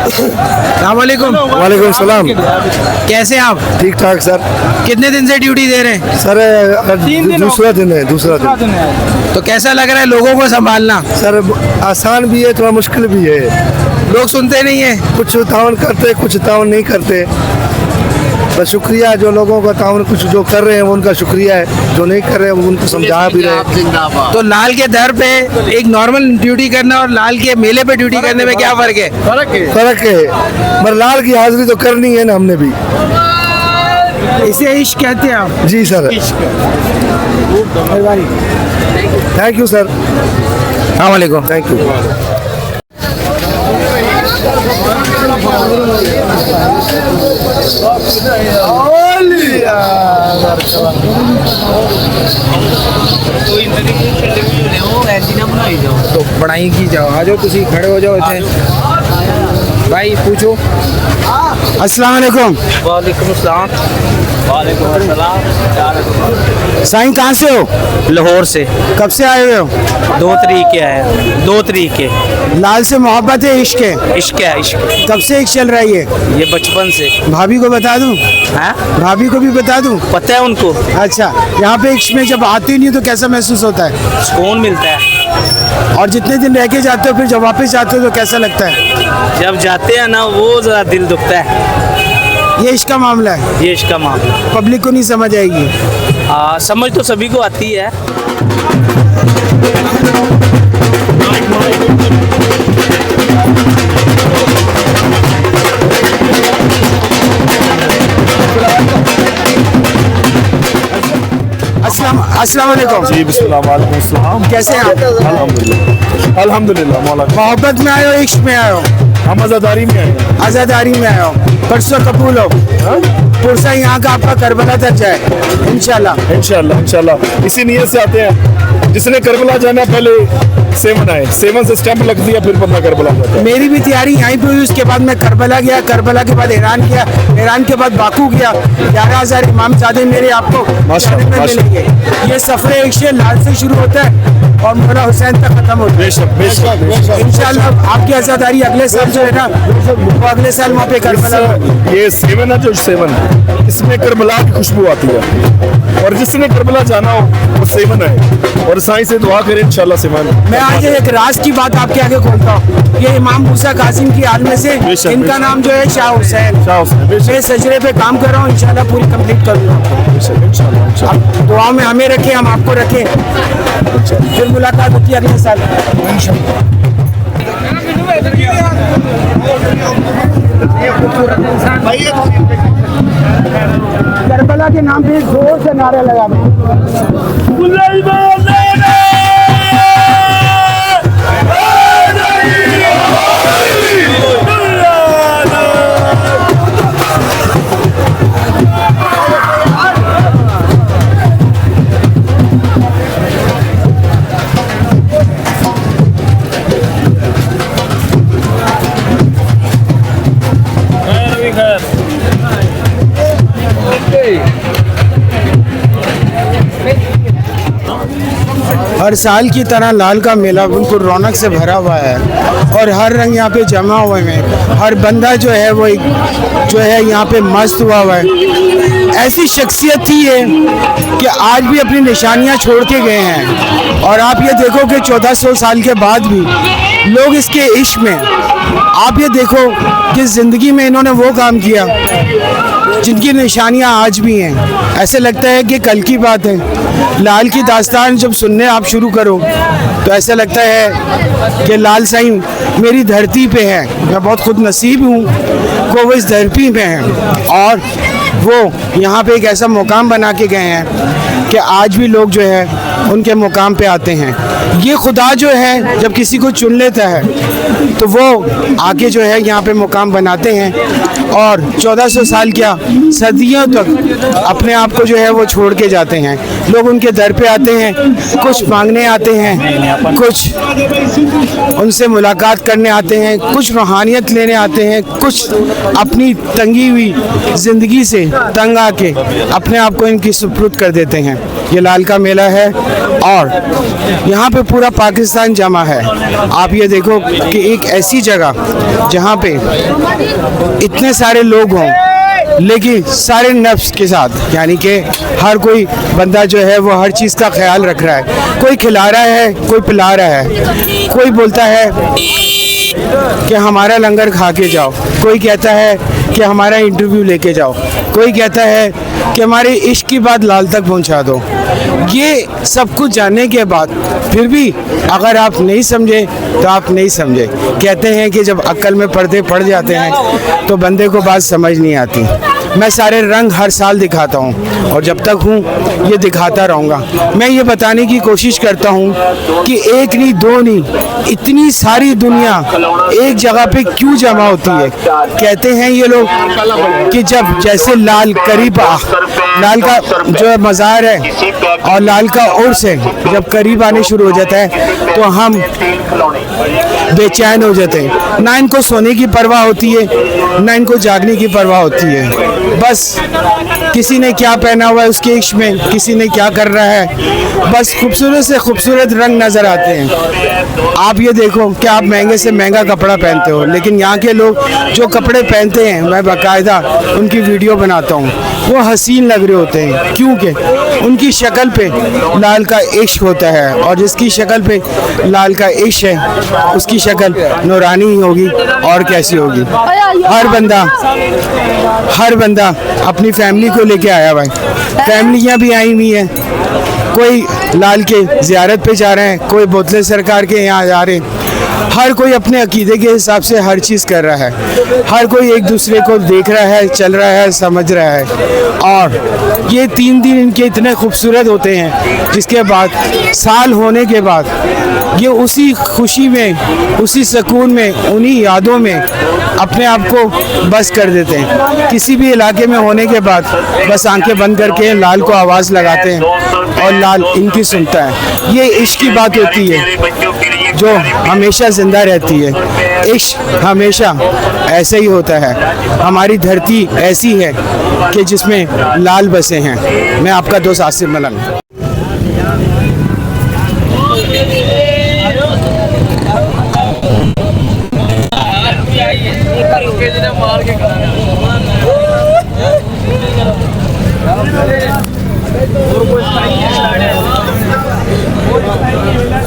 अस्सलामुअलैकुम। वालेकुम सलाम। कैसे आप? ठीक ठाक सर। कितने दिन से ड्यूटी दे रहे हैं? सर दूसरा दिन है, दूसरा दिन। तो कैसा लग रहा है लोगों को संभालना? सर आसान भी है, थोड़ा मुश्किल भी है। लोग सुनते नहीं है। कुछ ताउन करते, कुछ ताउन नहीं करते। बस शुक्रिया जो लोगों का ताउन कुछ जो कर रहे हैं वो उनका शुक्रिया है, जो नहीं कर रहे हैं वो उनको समझा भी रहे। तो लाल के दर पे एक नॉर्मल ड्यूटी करना और लाल के मेले पे ड्यूटी करने में क्या फ़र्क है? फर्क है, मगर लाल की हाजिरी तो करनी है ना हमने भी। इसे इश्क कहते हैं आप? जी सर। Thank you sir. हाँ वालेकुम। Thank you. तो बनाई की जाओ, आ जाओ, तुसी खड़े हो जाओ इतने। भाई पूछो। अस्सलाम वालेकुम। वालेकुम अस्सलाम। वालेकुम अस्सलाम। साईं कहाँ से हो? लाहौर से कब से आए हुए हो? 2 तरीके है, 2 तरीके। लाल से मोहब्बत है, इश्क है? इश्क है, इश्क। कब से इश्क चल रहा है ये बचपन से। भाभी को बता दूं? हैं? भाभी को भी बता दूं? पता है उनको। अच्छा, यहाँ पे इश्क में जब आते नहीं हो तो कैसा महसूस होता है? सुकून मिलता है। और जितने दिन रह के जाते हो फिर जब वापस जाते हो तो कैसा लगता है? जब जाते हैं ना वो ज़रा दिल दुखता है। ये इश्क का मामला है, ये इश्क का मामला। पब्लिक को नहीं समझ आएगी। समझ तो सभी को आती है। अस्सलाम वालेकुम। जी बिस्मिल्लाह वालेकुम सलाम। कैसे हैं आप? अल्हम्दुलिल्लाह अल्हम्दुलिल्लाह मौला। मोहब्बत में आए हो, इश्क में आए हो? हम आज़ादारी में आए हैं। आज़ादारी में आए हो। परसों कबूल हो, पुरसा यहाँ का आपका करबला तक जाए इंशाल्लाह। इंशाल्लाह इंशाल्लाह इसी नीयत से आते हैं। जिसने करबला जाना पहले सेवन आए, सेवन से स्टैंप लग दिया फिर बंदा करबला जाता है। मेरी भी तैयारी यहीं पे हुई, उसके बाद मैं करबला गया, करबला के बाद ईरान गया, ईरान के बाद बाकू गया। 11,000 इमामजादे मेरे आपको माशाअल्लाह, जाने में मिलेंगे। ये सफरे इश्क़ लाल से शुरू होता है और मौला हुसैन तक खत्म होता है। बेशक बेशक बेशक। इंशाल्लाह आपकी आज़ादारी अगले साल जो है ना, वो अगले साल वहाँ पे करबला ये सेवन है जो सेवन है, इसमें करबला की खुशबू आती है। और जिसने करबला जाना हो वो सेवन है। और साईं से दुआ करें इंशाल्लाह सेवन। मैं आज एक राज की बात आपके आगे खोलता हूँ। ये इमाम मूसा कासिम की आल में से बेशक, इनका बेशक। नाम जो है शाह हुसैन। शाह हुसैन, बेशक। मैं सजरे पे काम कर रहा हूँ, इंशाल्लाह पूरी कंप्लीट करूँगा। बेशक इंशाल्लाह इंशाल्लाह। आप दुआओं में हमें रखें, हम आपको रखें। फिर मुलाकात होती है अगले साल। करबला के नाम पे जोर से नारे लगा दो। हर साल की तरह लाल का मेला बिल्कुल रौनक से भरा हुआ है और हर रंग यहाँ पे जमा हुए हैं। हर बंदा जो है वो जो है यहाँ पे मस्त हुआ है। ऐसी शख्सियत थी ये कि आज भी अपनी निशानियाँ छोड़ के गए हैं। और आप ये देखो कि 1400 साल के बाद भी लोग इसके इश्क में, आप ये देखो कि ज़िंदगी में इन्होंने वो काम किया जिनकी निशानियाँ आज भी हैं। ऐसे लगता है कि कल की बात है। लाल की दास्तान जब सुनने आप शुरू करो तो ऐसा लगता है कि लाल साईं मेरी धरती पे है। मैं बहुत खुद नसीब हूँ कि वो इस धरती में है और वो यहाँ पे एक ऐसा मुकाम बना के गए हैं कि आज भी लोग जो है उनके मुकाम पे आते हैं। ये खुदा जो है जब किसी को चुन लेता है तो वो आके जो है यहाँ पे मुकाम बनाते हैं और 1400 साल क्या सदियों तक अपने आप को जो है वो छोड़ के जाते हैं। लोग उनके दर पे आते हैं, कुछ मांगने आते हैं, कुछ उनसे मुलाकात करने आते हैं, कुछ रूहानियत लेने आते हैं, कुछ अपनी तंगी हुई ज़िंदगी से तंग आके अपने आप को इनकी सुपुर्द कर देते हैं। ये लाल का मेला है और यहाँ पे पूरा पाकिस्तान जमा है। आप ये देखो कि एक ऐसी जगह जहाँ पे इतने सारे लोग हों लेकिन सारे नफ्स के साथ, यानी कि हर कोई बंदा जो है वो हर चीज़ का ख्याल रख रहा है। कोई खिला रहा है, कोई पिला रहा है, कोई बोलता है कि हमारा लंगर खा के जाओ, कोई कहता है कि हमारा इंटरव्यू लेके जाओ, कोई कहता है कि हमारे इश्क की बात लाल तक पहुंचा दो। ये सब कुछ जानने के बाद फिर भी अगर आप नहीं समझे तो आप नहीं समझे। कहते हैं कि जब अक्ल में पर्दे पड़ जाते हैं तो बंदे को बात समझ नहीं आती। मैं सारे रंग हर साल दिखाता हूँ और जब तक हूँ ये दिखाता रहूँगा। मैं ये बताने की कोशिश करता हूँ कि एक नहीं दो नहीं, इतनी सारी दुनिया एक जगह पे क्यों जमा होती है। कहते हैं ये लोग कि जब जैसे लाल करीब लाल का जो मज़ार है और लाल का उर्स है, जब करीब आने शुरू हो जाता है तो हम बेचैन हो जाते हैं। ना इनको सोने की परवाह होती है, ना इनको जागने की परवाह होती है। बस किसी ने क्या पहना हुआ है उसके इश्क में, किसी ने क्या कर रहा है, बस खूबसूरत से खूबसूरत रंग नज़र आते हैं। आप ये देखो कि आप महंगे से महंगा कपड़ा पहनते हो, लेकिन यहाँ के लोग जो कपड़े पहनते हैं, मैं बाकायदा उनकी वीडियो बनाता हूँ, वो हसीन लग रहे होते हैं, क्योंकि उनकी शक्ल पे लाल का इश्क होता है, और जिसकी शक्ल पे लाल का इश्क है उसकी शक्ल नूरानी ही होगी और कैसी होगी। हर बंदा अपनी फैमिली को लेके आया हुआ है, फैमिलियाँ भी आई हुई हैं, कोई लाल के ज़ियारत पे जा रहे हैं, कोई बोतले सरकार के यहाँ जा रहे हैं। हर कोई अपने अकीदे के हिसाब से हर चीज़ कर रहा है, हर कोई एक दूसरे को देख रहा है, चल रहा है, समझ रहा है। और ये 3 दिन इनके इतने खूबसूरत होते हैं, जिसके बाद साल होने के बाद ये उसी खुशी में, उसी सुकून में, उन्हीं यादों में अपने आप को बस कर देते हैं। किसी भी इलाके में होने के बाद बस आंखें बंद करके लाल को आवाज़ लगाते हैं और लाल इनकी सुनता है। ये इश्क की बात होती है जो हमेशा ज़िंदा रहती है। इश्क हमेशा ऐसे ही होता है। हमारी धरती ऐसी है कि जिसमें लाल बसे हैं। मैं आपका दोस्त आसिफ मलंग।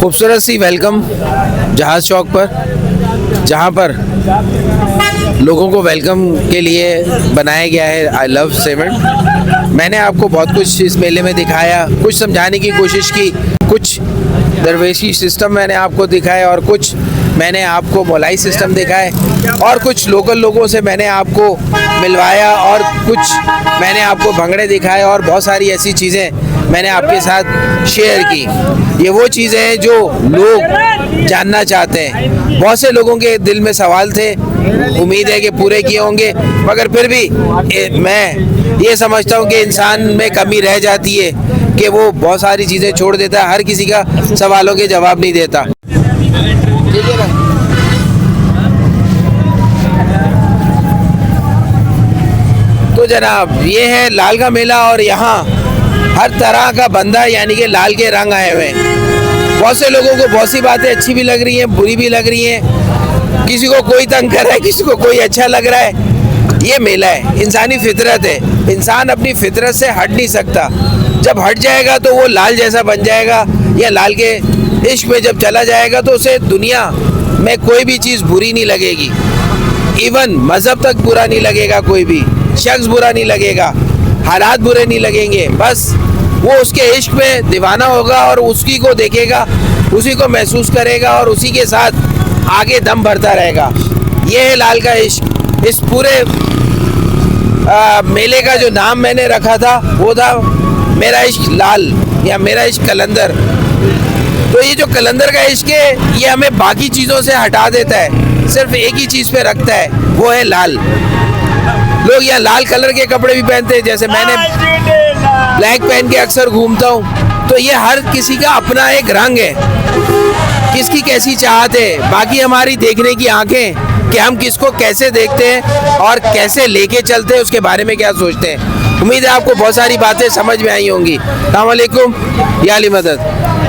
खूबसूरत सी वेलकम जहाज़ चौक पर, जहाँ पर लोगों को वेलकम के लिए बनाया गया है आई लव सेवन। मैंने आपको बहुत कुछ इस मेले में दिखाया, कुछ समझाने की कोशिश की, कुछ दरवेशी सिस्टम मैंने आपको दिखाया और कुछ मैंने आपको मोलाई सिस्टम दिखाए और कुछ लोकल लोगों से मैंने आपको मिलवाया और कुछ मैंने आपको भंगड़े दिखाए और बहुत सारी ऐसी चीज़ें मैंने आपके साथ शेयर की। ये वो चीज़ें हैं जो लोग जानना चाहते हैं। बहुत से लोगों के दिल में सवाल थे, उम्मीद है कि पूरे किए होंगे, मगर फिर भी मैं ये समझता हूँ कि इंसान में कमी रह जाती है कि वो बहुत सारी चीज़ें छोड़ देता है, हर किसी का सवालों के जवाब नहीं देता। तो जनाब ये है लाल का मेला और यहाँ हर तरह का बंदा यानी कि लाल के रंग आए हुए हैं। बहुत से लोगों को बहुत सी बातें अच्छी भी लग रही हैं, बुरी भी लग रही हैं, किसी को कोई तंग कर रहा है, किसी को कोई अच्छा लग रहा है। ये मेला है, इंसानी फितरत है, इंसान अपनी फितरत से हट नहीं सकता। जब हट जाएगा तो वो लाल जैसा बन जाएगा या लाल के इश्क में जब चला जाएगा तो उसे दुनिया में कोई भी चीज़ बुरी नहीं लगेगी, इवन मज़हब तक बुरा नहीं लगेगा, कोई भी शख्स बुरा नहीं लगेगा, हालात बुरे नहीं लगेंगे। बस वो उसके इश्क में दीवाना होगा और उसी को देखेगा, उसी को महसूस करेगा और उसी के साथ आगे दम भरता रहेगा। ये है लाल का इश्क। इस पूरे मेले का जो नाम मैंने रखा था वो था मेरा इश्क लाल या मेरा इश्क कलंदर। तो ये जो कलंदर का इश्क है ये हमें बाकी चीज़ों से हटा देता है, सिर्फ एक ही चीज़ पे रखता है, वो है लाल। लोग यहाँ लाल कलर के कपड़े भी पहनते हैं, जैसे मैंने ब्लैक पहन के अक्सर घूमता हूँ। तो ये हर किसी का अपना एक रंग है, किसकी कैसी चाहत है, बाकी हमारी देखने की आंखें कि हम किसको कैसे देखते हैं और कैसे लेके चलते हैं, उसके बारे में क्या सोचते हैं। उम्मीद है आपको बहुत सारी बातें समझ में आई होंगी। अस्सलाम वालेकुम, या अली मदद।